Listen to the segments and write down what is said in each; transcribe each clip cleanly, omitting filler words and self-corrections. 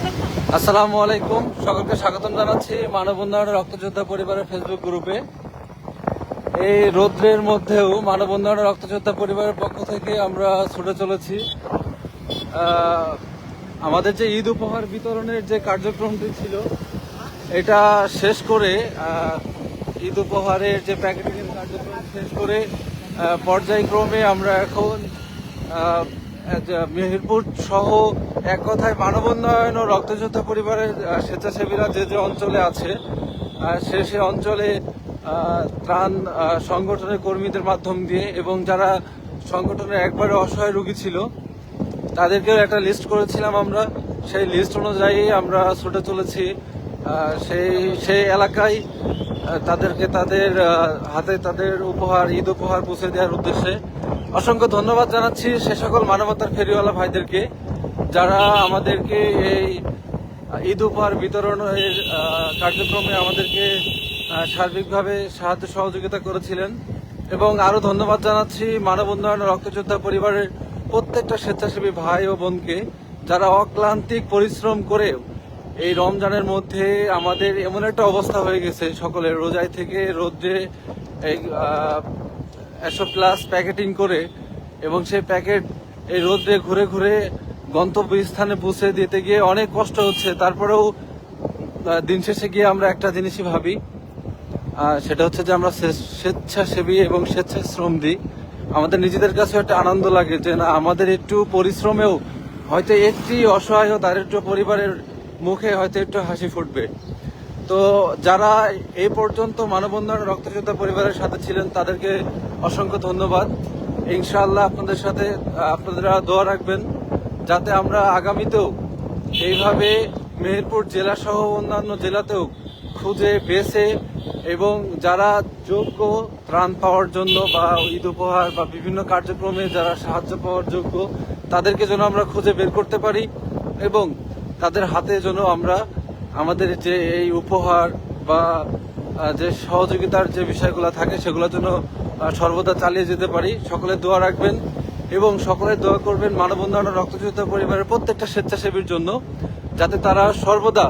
আসসালামু আলাইকুম, সকলকে স্বাগতম জানাচ্ছি মানব উন্নয়ন রক্তযোদ্ধা পরিবারের ফেসবুক গ্রুপে। এই রৌদ্রের মধ্যেও মানব উন্নয়ন রক্তযোদ্ধা পরিবারের পক্ষ থেকে আমরা ছুটে চলেছি। আমাদের যে ঈদ উপহার বিতরণের যে কার্যক্রমটি ছিল এটা শেষ করে, ঈদ উপহারের যে প্যাকেটিং কার্যক্রম শেষ করে পর্যায়ক্রমে আমরা এখন মেহেরপুর সহ এক কথায় মানব উন্নয়ন ও রক্তযোদ্ধা পরিবারের স্বেচ্ছাসেবীরা যে যে অঞ্চলে আছে সে অঞ্চলে ত্রাণ সংগঠনের কর্মীদের মাধ্যম দিয়ে এবং যারা সংগঠনের একবারে অসহায় রোগী ছিল তাদেরকেও একটা লিস্ট করেছিলাম আমরা। সেই লিস্ট অনুযায়ী আমরা ছুটে চলেছি সেই এলাকায় তাদেরকে তাদের হাতে তাদের উপহার, ঈদ উপহার পৌঁছে দেওয়ার উদ্দেশ্যে। অসংখ্য ধন্যবাদ জানাচ্ছি সে সকল মানবতার ফেরিওয়ালা ভাইদেরকে যারা আমাদেরকে এই ঈদ উপহার বিতরণের কার্যক্রমে আমাদেরকে সার্বিকভাবে সাহায্য সহযোগিতা করেছিলেন। এবং আরো ধন্যবাদ জানাচ্ছি মানব উন্নয়ন রক্তযোদ্ধা পরিবারের প্রত্যেকটা স্বেচ্ছাসেবী ভাই ও বোনকে যারা অক্লান্তিক পরিশ্রম করে এই রমজানের মধ্যে আমাদের এমন একটা অবস্থা হয়ে গেছে সকলের রোজাই থেকে রোদ্রে এই 100+ প্যাকেটিং করে এবং সেই প্যাকেট এই রোদ্রে ঘুরে ঘুরে গন্তব্যস্থানে পৌঁছে দিতে গিয়ে অনেক কষ্ট হচ্ছে। তারপরেও দিন শেষে গিয়ে আমরা একটা জিনিসই ভাবি, সেটা হচ্ছে যে আমরা স্বেচ্ছাসেবী এবং স্বেচ্ছাশ্রম দিই। আমাদের নিজেদের কাছে একটা আনন্দ লাগে যে না, আমাদের একটু পরিশ্রমেও হয়তো একটি অসহায় ও দারিদ্র পরিবারের মুখে হয়তো একটু হাসি ফুটবে। তো যারা এই পর্যন্ত মানব উন্নয়ন রক্তযোদ্ধা পরিবারের সাথে ছিলেন তাদেরকে অসংখ্য ধন্যবাদ। ইনশাআল্লাহ আপনাদের সাথে আপনারা দোয়া রাখবেন যাতে আমরা আগামীতেও এইভাবে মেহেরপুর জেলা সহ অন্যান্য জেলাতেও খুঁজে বেছে এবং যারা যোগ্য ত্রাণ পাওয়ার জন্য বা ঈদ উপহার বা বিভিন্ন কার্যক্রমে যারা সাহায্য পাওয়ার যোগ্য তাদেরকে যেন আমরা খুঁজে বের করতে পারি এবং তাদের হাতে যেন আমরা আমাদের যে এই উপহার বা যে সহযোগিতার যে বিষয়গুলো থাকে সেগুলো যেন সর্বদা চালিয়ে যেতে পারি। সকলে দোয়া রাখবেন এবং সকলে দোয়া করবেন মানব উন্নয়ন রক্তযোদ্ধা পরিবারের প্রত্যেকটা স্বেচ্ছাসেবীর জন্য, যাতে তারা সর্বদা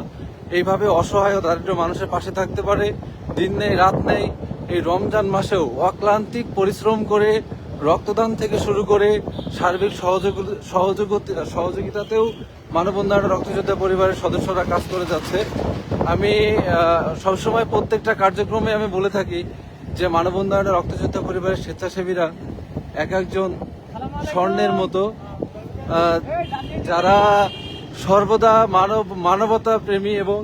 এইভাবে অসহায় ও দারিদ্র মানুষের পাশে থাকতে পারে। দিন নেই রাত নেই এই রমজান মাসেও অক্লান্তিক পরিশ্রম করে রক্তদান থেকে শুরু করে সার্বিক সহযোগিতাতেও মানব উন্নয়ন রক্তযোদ্ধা পরিবারের সদস্যরা কাজ করে যাচ্ছে। আমি সবসময় প্রত্যেকটা কার্যক্রমে আমি বলে থাকি যে মানব উন্নয়ন রক্তযোদ্ধা পরিবারের স্বেচ্ছাসেবীরা এক একজন স্বর্ণের মতো, যারা সর্বদা মানবতা প্রেমী এবং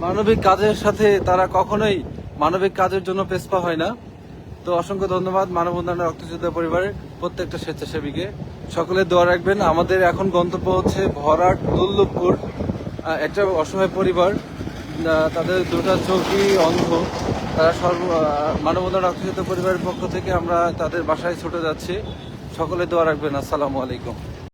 মানবিক কাজের সাথে তারা কখনোই মানবিক কাজের জন্য পেছপা হয় না। তো অসংখ্য ধন্যবাদ মানব উন্নয়ন রক্তযোদ্ধা পরিবারের প্রত্যেকটা স্বেচ্ছাসেবীকে। সকলে দোয়া রাখবেন। আমাদের এখন গন্তব্য হচ্ছে ভরাট দুর্লভপুর, একটা অসহায় পরিবার, তাদের দুটা চোখই অন্ধ। তারা মানব উন্নয়ন রক্তযোদ্ধা পরিবারের পক্ষ থেকে আমরা তাদের বাসায় ছুটে যাচ্ছি। সকলে দোয়া রাখবেন। আসসালামু আলাইকুম।